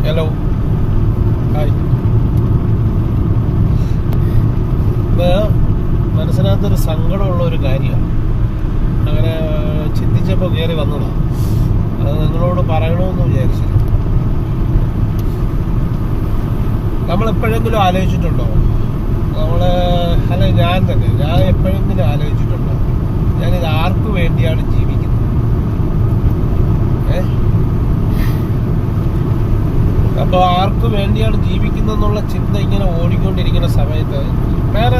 Hello, hi. ഇത് മനസ്സിനകത്തൊരു സങ്കടമുള്ള ഒരു കാര്യമാണ്. അങ്ങനെ ചിന്തിച്ചപ്പോൾ കയറി വന്നതാണ്. അത് നിങ്ങളോട് പറയണമെന്ന് വിചാരിച്ചില്ല. നമ്മളെപ്പോഴെങ്കിലും ആലോചിച്ചിട്ടുണ്ടോ? ഞാൻ എപ്പോഴെങ്കിലും ആലോചിച്ചിട്ടുണ്ടോ ഞാനിത് ആർക്ക് വേണ്ടിയാണ് ജീവിക്കുന്നത്? അപ്പോൾ ആർക്ക് വേണ്ടിയാണ് ജീവിക്കുന്നതെന്നുള്ള ചിന്ത ഇങ്ങനെ ഓടിക്കൊണ്ടിരിക്കുന്ന സമയത്ത് വേറെ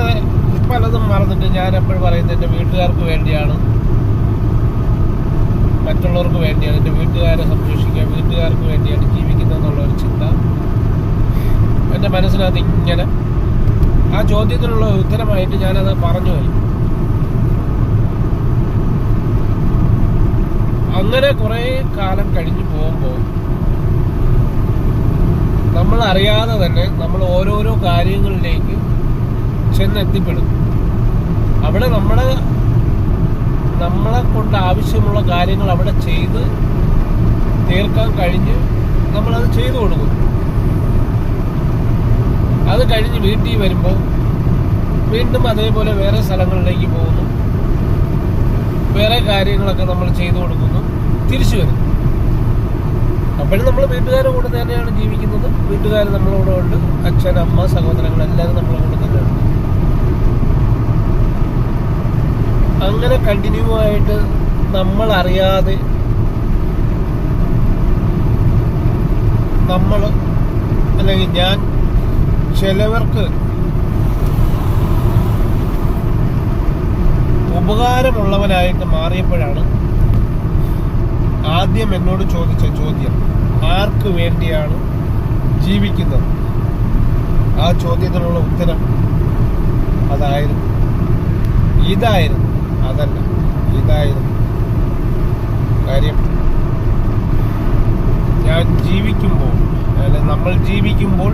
പലതും മറന്നിട്ട് ഞാൻ എപ്പോഴും പറയുന്നത് എൻ്റെ വീട്ടുകാർക്ക് വേണ്ടിയാണ്, മറ്റുള്ളവർക്ക് വേണ്ടിയാണ്, എൻ്റെ വീട്ടുകാരെ സംരക്ഷിക്കാൻ വീട്ടുകാർക്ക് വേണ്ടിയാണ് ജീവിക്കുന്നതെന്നുള്ളൊരു ചിന്ത എൻ്റെ മനസ്സിനകത്ത് ഇങ്ങനെ, ആ ചോദ്യത്തിനുള്ള ഉത്തരമായിട്ട് ഞാനത് പറഞ്ഞു കഴിഞ്ഞു. അങ്ങനെ കുറേ കാലം കഴിഞ്ഞു പോകുമ്പോൾ നമ്മൾ അറിയാതെ തന്നെ നമ്മൾ ഓരോരോ കാര്യങ്ങളിലേക്ക് ചെന്നെത്തിപ്പെടും. അവിടെ നമ്മളെ കൊണ്ട് ആവശ്യമുള്ള കാര്യങ്ങൾ അവിടെ ചെയ്ത് തീർക്കാൻ കഴിഞ്ഞ് നമ്മളത് ചെയ്തു കൊടുക്കും. അത് കഴിഞ്ഞ് വീട്ടിൽ വരുമ്പോൾ വീണ്ടും അതേപോലെ വേറെ സ്ഥലങ്ങളിലേക്ക് പോകുന്നു, വേറെ കാര്യങ്ങളൊക്കെ നമ്മൾ ചെയ്തു കൊടുക്കുന്നു, തിരിച്ചു വരും. അപ്പോഴും നമ്മൾ വീട്ടുകാരുടെ കൂടെ തന്നെയാണ് ജീവിക്കുന്നത്. വീട്ടുകാർ നമ്മളോട് ഉണ്ട്, അച്ഛൻ, അമ്മ, സഹോദരങ്ങൾ എല്ലാവരും നമ്മളെ കൂടെ തന്നെയാണ്. അങ്ങനെ കണ്ടിന്യൂ ആയിട്ട് നമ്മൾ അറിയാതെ അല്ലെങ്കിൽ ഞാൻ ചിലവർക്ക് ഉപകാരമുള്ളവനായിട്ട് മാറിയപ്പോഴാണ് ആദ്യം എന്നോട് ചോദിച്ച ചോദ്യം, ആർക്ക് വേണ്ടിയാണ് ജീവിക്കുന്നത്? ആ ചോദ്യത്തിനുള്ള ഉത്തരം ഇതായിരുന്നു. കാര്യം, നമ്മൾ ജീവിക്കുമ്പോൾ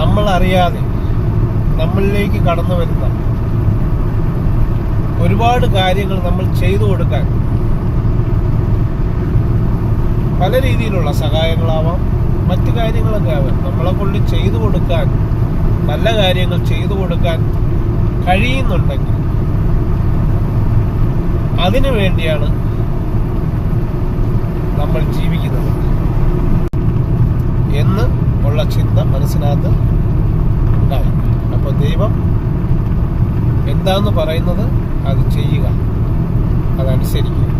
നമ്മൾ അറിയാതെ നമ്മളിലേക്ക് കടന്നു വരുന്ന ഒരുപാട് കാര്യങ്ങൾ നമ്മൾ ചെയ്തു കൊടുക്കാൻ, പല രീതിയിലുള്ള സഹായങ്ങളാവാം, മറ്റു കാര്യങ്ങളൊക്കെ ആവാം, നമ്മളെ കൊണ്ട് ചെയ്തു കൊടുക്കാൻ, നല്ല കാര്യങ്ങൾ ചെയ്തു കൊടുക്കാൻ കഴിയുന്നുണ്ടെങ്കിൽ അതിനു വേണ്ടിയാണ് നമ്മൾ ജീവിക്കുന്നത് എന്ന് ഉള്ള ചിന്ത മനസ്സിനകത്ത് ഉണ്ടായി. അപ്പോൾ ദൈവം എന്താന്ന് പറയുന്നത് അത് ചെയ്യുക, അതനുസരിക്കുക.